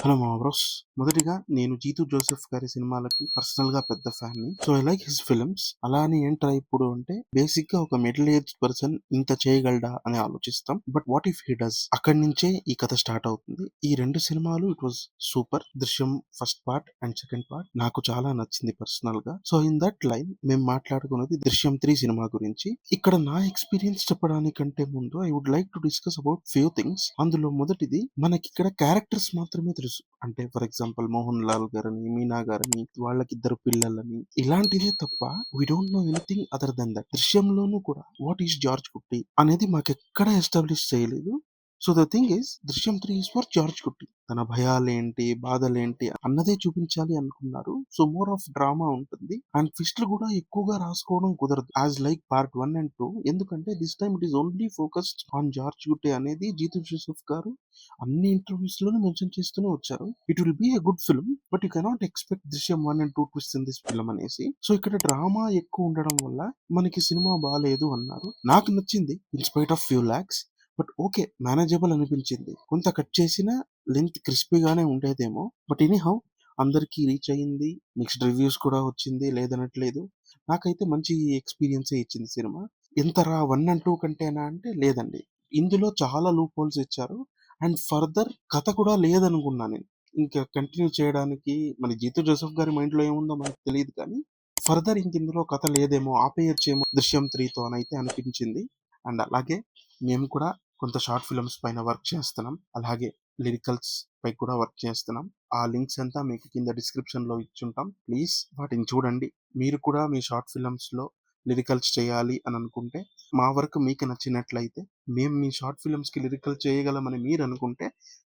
Hello మా bros. మొదటిగా నేను 'జీతూ జోసెఫ్' గారి సినిమాలకి పర్సనల్‌గా పెద్ద ఫ్యాన్‌ని. So, I like his films. అలా అని ఏంట్రా ఇప్పుడు అంటే బేసిక్‌గా ఒక మిడిల్ ఏజ్డ్ పర్సన్ ఇంత చేయగలడా అని ఆలోచిస్తాం. But what if he does? అక్కడి నుంచే ఈ కథ స్టార్ట్ అవుతుంది. ఈ 2 సినిమాలు ఇట్ వాస్ సూపర్. 'దృశ్యం' first part and second part నాకు చాలా నచ్చింది పర్సనల్‌గా. సో, ఇన్ దట్ లైన్ మేము మాట్లాడుకున్నది 'దృశ్యం 3' సినిమా గురించి. ఇక్కడ నా ఎక్స్‌పీరియన్స్ చెప్పడానికంటే ముందు I would like to discuss about few things. అందులో మొదటిది మనకిక్కడ క్యారెక్టర్స్ మాత్రమే తెలుసు. అంటే ఫర్ ఎగ్జాంపుల్ 'మోహన్ లాల్' గారని, 'మీనా' గారని, వాళ్ళకిద్దరు పిల్లలని ఇలాంటిదే తప్ప we don't know anything other than that. 'దృశ్యంలోనూ' కూడా వాట్ ఈస్ జార్జ్ కుట్టి అనేది మాకెక్కడ ఎస్టాబ్లిష్ చేయలేదు. So, the thing is 'Drishyam 3' is for George కుట్టి. తన భయాలేంటి, బాధలేంటి అన్నదే చూపించాలి అనుకున్నారు. సో, మోర్ ఆఫ్ డ్రామా ఉంటుంది. అండ్ ట్విస్ట్‌లు కూడా ఎక్కువగా రాసుకోవడం కుదరదు. As like part 1 and 2. ఎందుకంటే this time it is only focused on George Kutty Jeethu 'Jeethu Joseph' గారు అన్ని ఇంటర్వ్యూస్ లోనూ మెన్షన్ చేస్తూనే వచ్చారు. It will be a good film but you cannot expect 'Drishyam 1 and 2' twist in this film అనేసి. సో, ఇక్కడ drama ఎక్కువ ఉండడం వల్ల మనకి సినిమా బాలేదు అన్నారు. నాకు నచ్చింది in spite of few lags. But okay, manageable అనిపించింది. కొంత కట్ చేసిన లెంత్ క్రిస్పీగానే ఉండేదేమో. బట్ ఎనీహౌ అందరికీ రీచ్ అయింది. మిక్స్డ్ రివ్యూస్ కూడా వచ్చింది, లేదనట్లేదు. నాకైతే మంచి ఎక్స్పీరియన్సే ఇచ్చింది సినిమా. ఎంతరా 1 అండ్ 2 కంటేనా అంటే లేదండి. ఇందులో చాలా లూప్ హోల్స్ ఇచ్చారు. అండ్ ఫర్దర్ కథ కూడా లేదనుకున్నా నేను. ఇంకా కంటిన్యూ చేయడానికి మరి 'జీతూ జోసెఫ్' గారి మైండ్‌లో ఏముందో మనకు తెలీదు కానీ, ఫర్దర్ ఇందులో కథ లేదేమో, ఆపేయచ్చేమో 'దృశ్యం 3'తో అనైతే అనిపించింది. అండ్ అలాగే మేము కూడా కొంత షార్ట్ ఫిల్మ్స్ పైన వర్క్ చేస్తున్నాం. అలాగే లిరికల్స్ పై కూడా వర్క్ చేస్తున్నాం. ఆ లింక్స్ అంతా మీకు కింద డిస్క్రిప్షన్‌లో ఇచ్చుంటాం. ప్లీజ్ వాటిని చూడండి. మీరు కూడా మీ షార్ట్ ఫిల్మ్స్‌లో లిరికల్స్ చేయాలి అని అనుకుంటే, మా వర్క్ మీకు నచ్చినట్లయితే, మేము మీ షార్ట్ ఫిల్మ్స్‌కి లిరికల్ చేయగలమని మీరు అనుకుంటే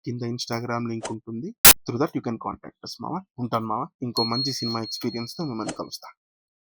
కింద ఇన్‌స్టాగ్రామ్ లింక్ ఉంటుంది. Through that you can contact us మామ. ఉంటాను మామ. ఇంకో మంచి సినిమా ఎక్స్‌పీరియన్స్‌తో మిమ్మల్ని కలుస్తా.